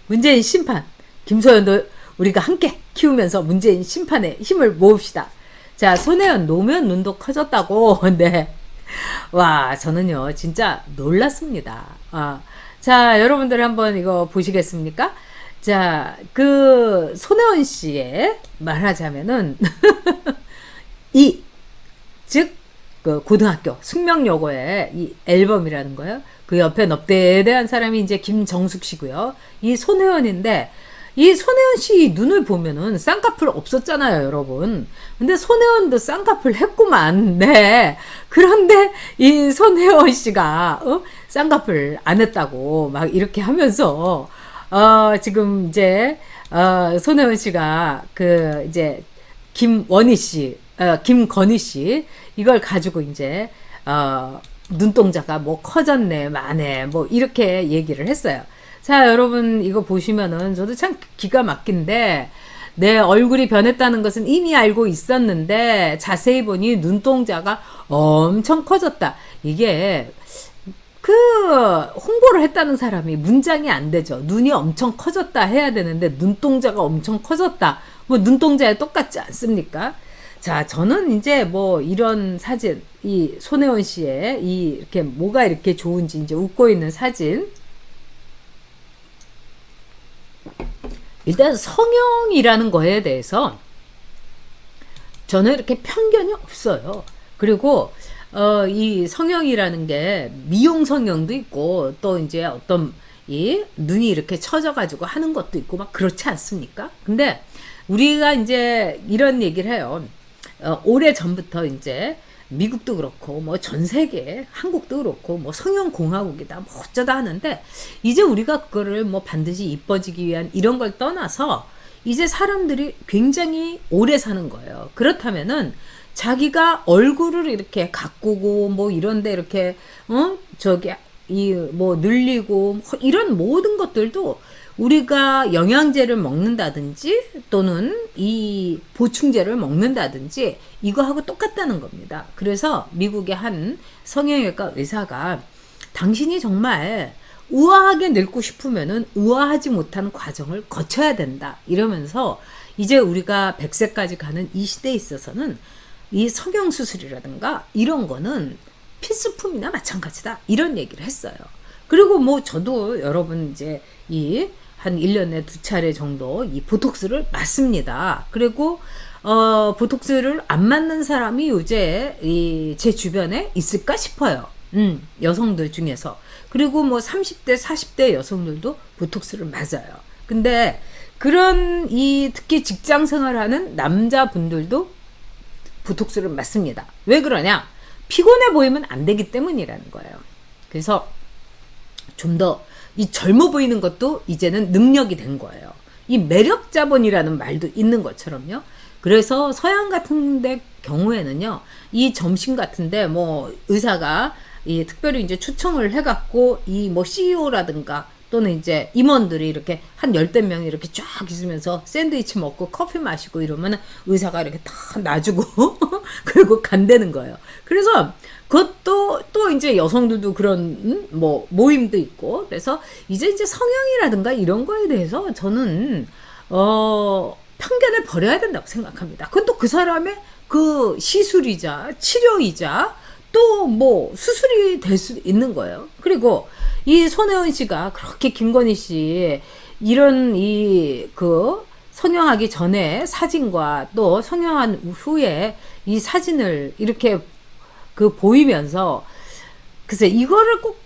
문재인 심판. 김소연도 우리가 함께 키우면서 문재인 심판에 힘을 모읍시다. 자, 손혜원 노면 눈도 커졌다고. 네. 와, 저는요, 진짜 놀랐습니다. 자, 여러분들 한번 이거 보시겠습니까? 자, 그, 손혜원 씨의 말하자면은, 즉, 그 고등학교 숙명여고의 이 앨범이라는 거예요. 그 옆에 넙대대한 사람이 이제 김정숙 씨고요. 이 손혜원인데, 이 손혜원 씨 눈을 보면은 쌍꺼풀 없었잖아요, 여러분. 근데 손혜원도 쌍꺼풀 했구만. 네. 그런데 이 손혜원 씨가 쌍꺼풀 안 했다고 막 이렇게 하면서 지금 이제 손혜원 씨가 그 이제 김원희 씨, 김건희 씨 이걸 가지고 이제 눈동자가 뭐 커졌네, 마네, 뭐 이렇게 얘기를 했어요. 자, 여러분 이거 보시면은 저도 참 기가 막힌데 내 얼굴이 변했다는 것은 이미 알고 있었는데 자세히 보니 눈동자가 엄청 커졌다. 이게 그 홍보를 했다는 사람이 문장이 안 되죠. 눈이 엄청 커졌다 해야 되는데 눈동자가 엄청 커졌다. 뭐 눈동자에 똑같지 않습니까? 자, 저는 이제 뭐 이런 사진, 이 손혜원 씨의 이 이렇게 뭐가 이렇게 좋은지 이제 웃고 있는 사진. 일단 성형이라는 거에 대해서 저는 이렇게 편견이 없어요. 그리고 이 성형이라는 게 미용 성형도 있고 또 이제 어떤 이 눈이 이렇게 처져가지고 하는 것도 있고 막 그렇지 않습니까? 근데 우리가 이제 이런 얘기를 해요. 오래 전부터 이제 미국도 그렇고 뭐 전 세계 한국도 그렇고 뭐 성형 공화국이다 뭐 어쩌다 하는데 이제 우리가 그거를 뭐 반드시 이뻐지기 위한 이런 걸 떠나서 이제 사람들이 굉장히 오래 사는 거예요. 그렇다면은 자기가 얼굴을 이렇게 가꾸고 뭐 이런데 이렇게 저기 이 뭐 늘리고 뭐 이런 모든 것들도 우리가 영양제를 먹는다든지 또는 이 보충제를 먹는다든지 이거하고 똑같다는 겁니다. 그래서 미국의 한 성형외과 의사가 당신이 정말 우아하게 늙고 싶으면은 우아하지 못한 과정을 거쳐야 된다. 이러면서 이제 우리가 100세까지 가는 이 시대에 있어서는 이 성형수술이라든가 이런 거는 필수품이나 마찬가지다. 이런 얘기를 했어요. 그리고 뭐 저도 여러분 이제 이 한 1년에 2차례 정도 이 보톡스를 맞습니다. 그리고 보톡스를 안 맞는 사람이 요새 제 주변에 있을까 싶어요. 여성들 중에서. 그리고 뭐 30대, 40대 여성들도 보톡스를 맞아요. 근데 그런 특히 직장 생활하는 남자분들도 보톡스를 맞습니다. 왜 그러냐? 피곤해 보이면 안 되기 때문이라는 거예요. 그래서 좀 더 이 젊어 보이는 것도 이제는 능력이 된 거예요. 이 매력 자본이라는 말도 있는 것처럼요. 그래서 서양 같은 데 경우에는요, 이 점심 같은데 뭐 의사가 특별히 이제 초청을 해갖고 이 뭐 CEO라든가 또는 이제 임원들이 이렇게 한 열댓 명이 이렇게 쫙 있으면서 샌드위치 먹고 커피 마시고 이러면 의사가 이렇게 다 놔주고 그리고 간다는 거예요. 그래서 그것도 또 이제 여성들도 그런 뭐 모임도 있고 그래서 이제 성형이라든가 이런 거에 대해서 저는 편견을 버려야 된다고 생각합니다. 그건 또 그 사람의 그 시술이자 치료이자 또 뭐 수술이 될 수 있는 거예요. 그리고 이 손혜원 씨가 그렇게 김건희 씨 이런 그 성형하기 전에 사진과 또 성형한 후에 이 사진을 이렇게 그 보이면서 글쎄 이거를 꼭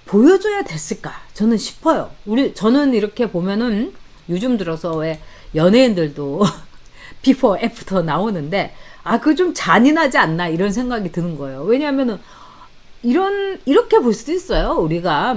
보여줘야 됐을까 저는 싶어요. 저는 이렇게 보면은 요즘 들어서 왜 연예인들도 비포 애프터 나오는데 그거 좀 잔인하지 않나 이런 생각이 드는 거예요. 왜냐하면은 이렇게 볼 수도 있어요. 우리가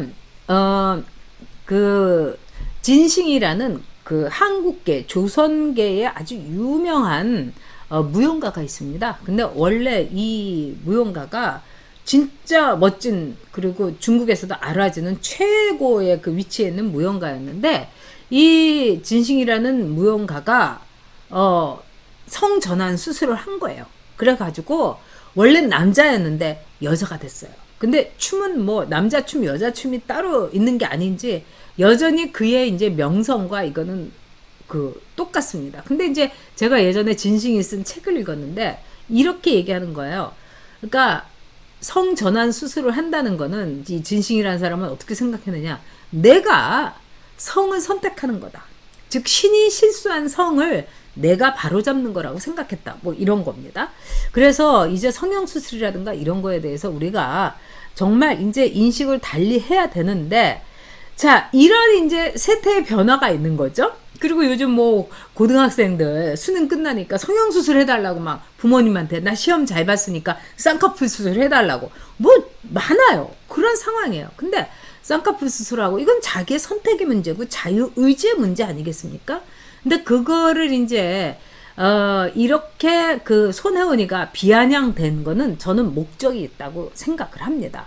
그 진싱이라는 그 한국계 조선계의 아주 유명한 무용가가 있습니다. 근데 원래 이 무용가가 진짜 멋진 그리고 중국에서도 알아지는 최고의 그 위치에 있는 무용가였는데 이 진싱이라는 무용가가 성전환 수술을 한 거예요. 그래가지고 원래 남자였는데 여자가 됐어요. 근데 춤은 뭐 남자 춤 여자 춤이 따로 있는 게 아닌지 여전히 그의 이제 명성과 이거는 똑같습니다. 근데 이제 제가 예전에 진싱이 쓴 책을 읽었는데 이렇게 얘기하는 거예요. 그러니까 성전환 수술을 한다는 거는 이 진싱이라는 사람은 어떻게 생각했느냐. 내가 성을 선택하는 거다. 즉 신이 실수한 성을 내가 바로잡는 거라고 생각했다. 뭐 이런 겁니다. 그래서 이제 성형수술이라든가 이런 거에 대해서 우리가 정말 이제 인식을 달리 해야 되는데 자, 이런 이제 세태의 변화가 있는 거죠. 그리고 요즘 뭐 고등학생들 수능 끝나니까 성형수술 해달라고 막 부모님한테 나 시험 잘 봤으니까 쌍꺼풀 수술 해달라고 뭐 많아요. 그런 상황이에요. 근데 쌍꺼풀 수술하고 이건 자기의 선택의 문제고 자유의지의 문제 아니겠습니까? 근데 그거를 이제 이렇게 손혜원이가 비아냥된 거는 저는 목적이 있다고 생각을 합니다.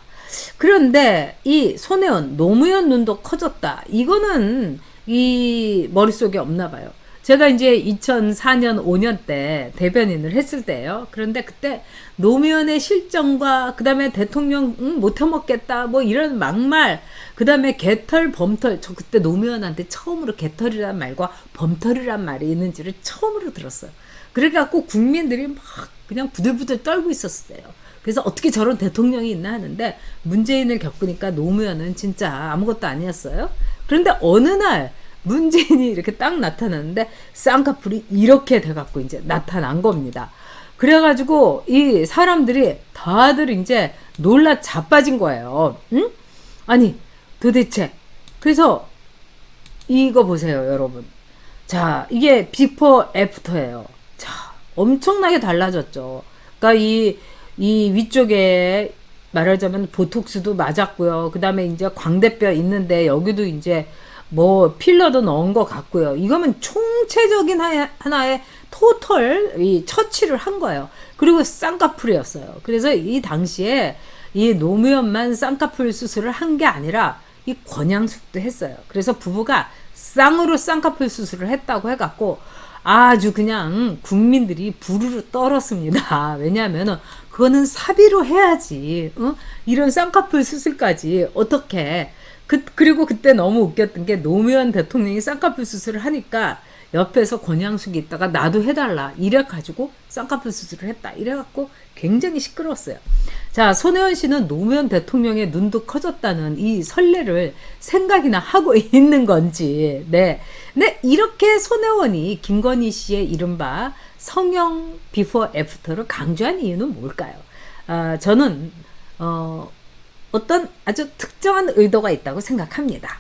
그런데 이 손혜원 노무현 눈도 커졌다. 이거는 이 머릿속에 없나 봐요. 제가 이제 2004년 5년 때 대변인을 했을 때예요. 그런데 그때 노무현의 실정과 그다음에 대통령 못 해먹겠다 뭐 이런 막말, 그다음에 개털 범털, 저 그때 노무현한테 처음으로 개털이란 말과 범털이란 말이 있는지를 처음으로 들었어요. 그래갖고 국민들이 막 그냥 부들부들 떨고 있었어요. 그래서 어떻게 저런 대통령이 있나 하는데 문재인을 겪으니까 노무현은 진짜 아무것도 아니었어요. 그런데 어느 날 문재인이 이렇게 딱 나타났는데 쌍꺼풀이 이렇게 돼갖고 이제 나타난 겁니다. 그래가지고 이 사람들이 다들 이제 놀라 자빠진 거예요. 응? 아니 도대체 그래서 이거 보세요 여러분. 자 이게 비포 애프터예요. 자 엄청나게 달라졌죠. 그러니까 이 위쪽에 말하자면 보톡스도 맞았고요. 그 다음에 이제 광대뼈 있는데 여기도 이제 뭐 필러도 넣은 것 같고요. 이거면 총체적인 하나의 토털 이 처치를 한 거예요. 그리고 쌍꺼풀이었어요. 그래서 이 당시에 이 노무현만 쌍꺼풀 수술을 한 게 아니라 이 권양숙도 했어요. 그래서 부부가 쌍으로 쌍꺼풀 수술을 했다고 해갖고 아주 그냥 국민들이 부르르 떨었습니다. 왜냐하면은 그거는 사비로 해야지. 이런 쌍꺼풀 수술까지 어떻게 그리고 그때 너무 웃겼던 게 노무현 대통령이 쌍꺼풀 수술을 하니까 옆에서 권양숙이 있다가 나도 해달라 이래가지고 쌍꺼풀 수술을 했다 이래갖고 굉장히 시끄러웠어요. 자 손혜원 씨는 노무현 대통령의 눈도 커졌다는 이 설레를 생각이나 하고 있는 건지 네 이렇게 손혜원이 김건희 씨의 이른바 성형 비포 애프터를 강조한 이유는 뭘까요? 저는 어떤 아주 특정한 의도가 있다고 생각합니다.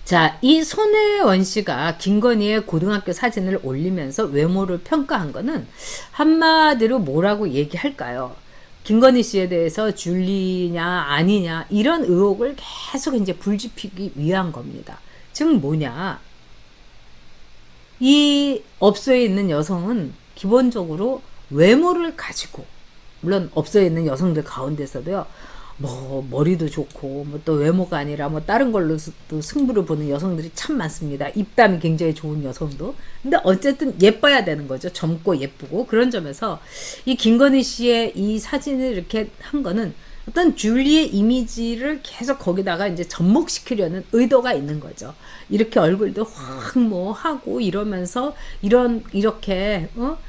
자, 이 손혜원 씨가 김건희의 고등학교 사진을 올리면서 외모를 평가한 거는 한마디로 뭐라고 얘기할까요? 김건희 씨에 대해서 줄리냐 아니냐 이런 의혹을 계속 이제 불지피기 위한 겁니다. 즉 뭐냐? 이 업소에 있는 여성은 기본적으로 외모를 가지고 물론 업소에 있는 여성들 가운데서도요. 뭐 머리도 좋고 뭐 또 외모가 아니라 뭐 다른 걸로도 승부를 보는 여성들이 참 많습니다. 입담이 굉장히 좋은 여성도. 근데 어쨌든 예뻐야 되는 거죠. 젊고 예쁘고. 그런 점에서 이 김건희 씨의 이 사진을 이렇게 한 거는 어떤 줄리의 이미지를 계속 거기다가 이제 접목시키려는 의도가 있는 거죠. 이렇게 얼굴도 확 뭐 하고 이러면서 이렇게 뭐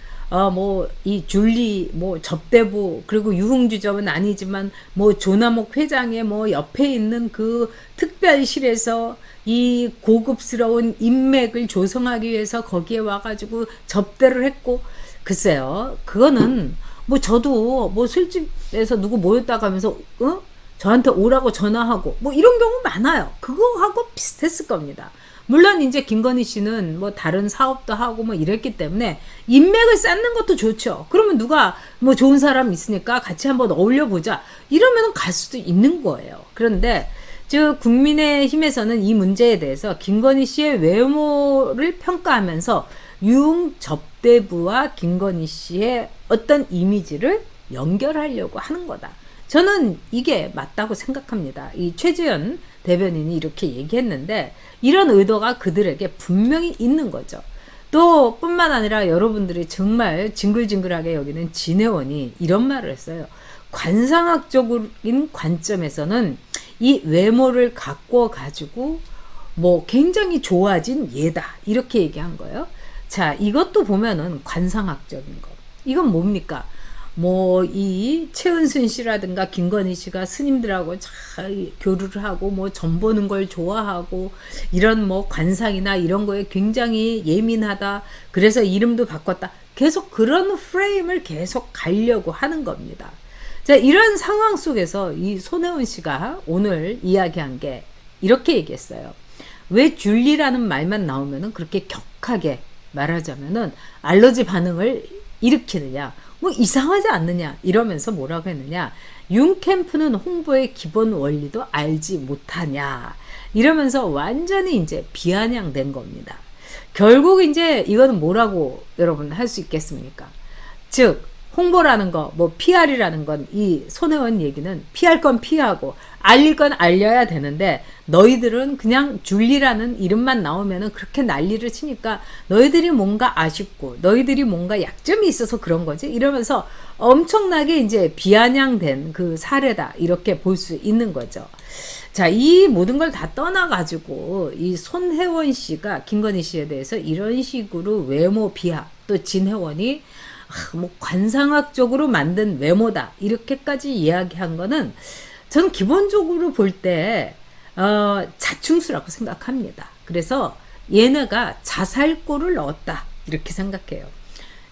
이 줄리 뭐 접대부 그리고 유흥주점은 아니지만 뭐 조남옥 회장의 뭐 옆에 있는 그 특별실에서 이 고급스러운 인맥을 조성하기 위해서 거기에 와가지고 접대를 했고 글쎄요 그거는 뭐 저도 뭐 술집에서 누구 모였다고 하면서 저한테 오라고 전화하고 뭐 이런 경우 많아요. 그거하고 비슷했을 겁니다. 물론 이제 김건희 씨는 뭐 다른 사업도 하고 뭐 이랬기 때문에 인맥을 쌓는 것도 좋죠. 그러면 누가 뭐 좋은 사람 있으니까 같이 한번 어울려 보자 이러면 갈 수도 있는 거예요. 그런데 즉 국민의힘에서는 이 문제에 대해서 김건희 씨의 외모를 평가하면서 유흥 접대부와 김건희 씨의 어떤 이미지를 연결하려고 하는 거다. 저는 이게 맞다고 생각합니다. 이 최재현 대변인이 이렇게 얘기했는데 이런 의도가 그들에게 분명히 있는 거죠. 또 뿐만 아니라 여러분들이 정말 징글징글하게 여기는 진혜원이 이런 말을 했어요. 관상학적인 관점에서는 이 외모를 갖고 가지고 뭐 굉장히 좋아진 얘다 이렇게 얘기한 거예요. 자, 이것도 보면은 관상학적인 거. 이건 뭡니까? 뭐 이 최은순 씨라든가 김건희 씨가 스님들하고 잘 교류를 하고 뭐 점 보는 걸 좋아하고 이런 뭐 관상이나 이런 거에 굉장히 예민하다. 그래서 이름도 바꿨다. 계속 그런 프레임을 계속 가려고 하는 겁니다. 자, 이런 상황 속에서 이 손혜원 씨가 오늘 이야기한 게 이렇게 얘기했어요. 왜 줄리라는 말만 나오면은 그렇게 격하게 말하자면은 알러지 반응을 일으키느냐, 뭐 이상하지 않느냐 이러면서 뭐라고 했느냐, 윤캠프는 홍보의 기본 원리도 알지 못하냐 이러면서 완전히 이제 비아냥된 겁니다. 결국 이제 이거는 뭐라고 여러분 할 수 있겠습니까? 즉 홍보라는 거, 뭐 PR이라는 건 이 손혜원 얘기는 피할 건 피하고 알릴 건 알려야 되는데 너희들은 그냥 줄리라는 이름만 나오면은 그렇게 난리를 치니까 너희들이 뭔가 아쉽고 너희들이 뭔가 약점이 있어서 그런 거지 이러면서 엄청나게 이제 비아냥된 그 사례다 이렇게 볼 수 있는 거죠. 자, 이 모든 걸 다 떠나가지고 이 손혜원 씨가 김건희 씨에 대해서 이런 식으로 외모 비하, 또 진혜원이 뭐 관상학적으로 만든 외모다 이렇게까지 이야기한 거는 저는 기본적으로 볼 때 자충수라고 생각합니다. 그래서 얘네가 자살골을 넣었다 이렇게 생각해요.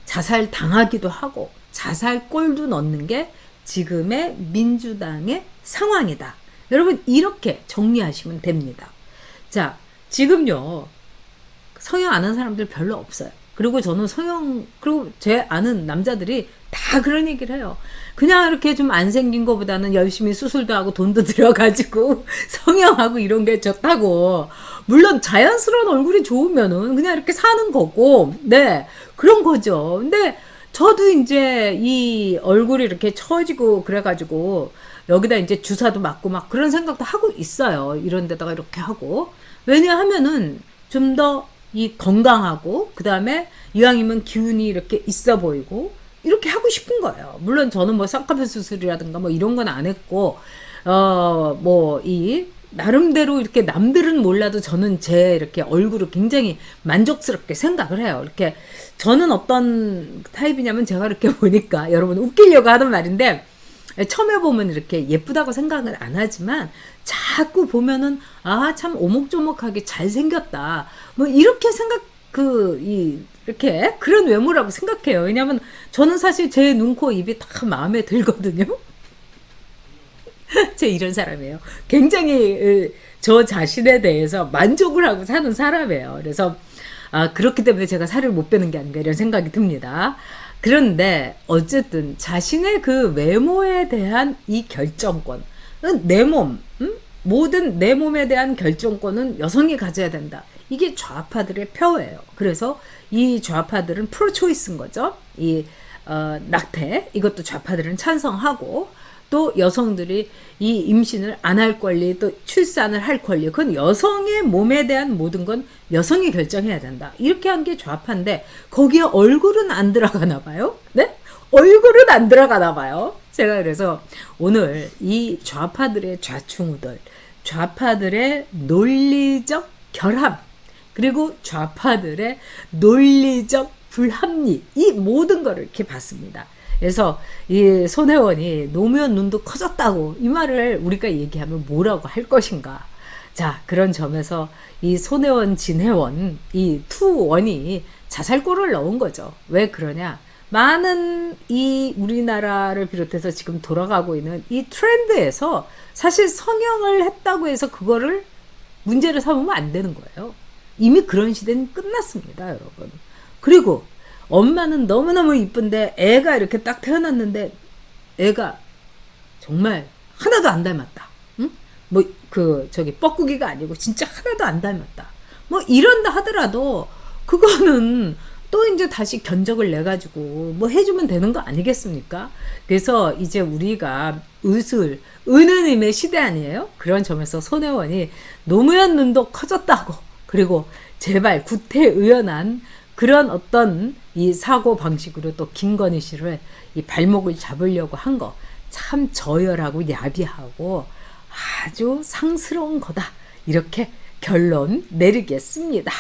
자살 당하기도 하고 자살골도 넣는 게 지금의 민주당의 상황이다. 여러분 이렇게 정리하시면 됩니다. 자, 지금요 성형 안 한 사람들 별로 없어요. 그리고 저는 성형, 그리고 제 아는 남자들이 다 그런 얘기를 해요. 그냥 이렇게 좀 안 생긴 것보다는 열심히 수술도 하고 돈도 들여가지고 성형하고 이런 게 좋다고. 물론 자연스러운 얼굴이 좋으면은 그냥 이렇게 사는 거고, 네, 그런 거죠. 근데 저도 이제 이 얼굴이 이렇게 처지고 그래가지고 여기다 이제 주사도 맞고 막 그런 생각도 하고 있어요. 이런 데다가 이렇게 하고. 왜냐하면은 좀 더 이 건강하고 그 다음에 이왕이면 기운이 이렇게 있어 보이고 이렇게 하고 싶은 거예요. 물론 저는 뭐 쌍꺼풀 수술이라든가 뭐 이런 건 안 했고 뭐 이 나름대로 이렇게 남들은 몰라도 저는 제 이렇게 얼굴을 굉장히 만족스럽게 생각을 해요. 이렇게 저는 어떤 타입이냐면 제가 이렇게 보니까 여러분 웃기려고 하던 말인데 처음에 보면 이렇게 예쁘다고 생각은 안 하지만 자꾸 보면은 아, 참 오목조목하게 잘생겼다. 뭐 이렇게 이렇게 그런 외모라고 생각해요. 왜냐면 저는 사실 제 눈, 코, 입이 다 마음에 들거든요. 제 이런 사람이에요. 굉장히 저 자신에 대해서 만족을 하고 사는 사람이에요. 그래서 그렇기 때문에 제가 살을 못 빼는 게 아닌가 이런 생각이 듭니다. 그런데 어쨌든 자신의 그 외모에 대한 이 결정권, 내 몸, 모든 내 몸에 대한 결정권은 여성이 가져야 된다. 이게 좌파들의 표예요. 그래서 이 좌파들은 프로초이스인 거죠. 이 낙태 이것도 좌파들은 찬성하고 또 여성들이 이 임신을 안 할 권리 또 출산을 할 권리 그건 여성의 몸에 대한 모든 건 여성이 결정해야 된다. 이렇게 한 게 좌파인데 거기에 얼굴은 안 들어가나 봐요. 네? 얼굴은 안 들어가나 봐요. 제가 그래서 오늘 이 좌파들의 좌충우돌, 좌파들의 논리적 결함, 그리고 좌파들의 논리적 불합리 이 모든 거를 이렇게 봤습니다. 그래서 이 손혜원이 노무현 눈도 커졌다고 이 말을 우리가 얘기하면 뭐라고 할 것인가. 자, 그런 점에서 이 손혜원, 진혜원 이 투원이 자살골을 넣은 거죠. 왜 그러냐? 많은 이 우리나라를 비롯해서 지금 돌아가고 있는 이 트렌드에서 사실 성형을 했다고 해서 그거를 문제를 삼으면 안 되는 거예요. 이미 그런 시대는 끝났습니다, 여러분. 그리고 엄마는 너무너무 이쁜데 애가 이렇게 딱 태어났는데 애가 정말 하나도 안 닮았다. 응? 뭐 뻐꾸기가 아니고 진짜 하나도 안 닮았다. 뭐 이런다 하더라도 그거는 또 이제 다시 견적을 내 가지고 뭐 해주면 되는 거 아니겠습니까? 그래서 이제 우리가 은느님의 시대 아니에요? 그런 점에서 손혜원이 노무현 눈도 커졌다고, 그리고 제발 구태의연한 그런 어떤 이 사고 방식으로 또 김건희 씨를 이 발목을 잡으려고 한 거 참 저열하고 야비하고 아주 상스러운 거다. 이렇게 결론 내리겠습니다.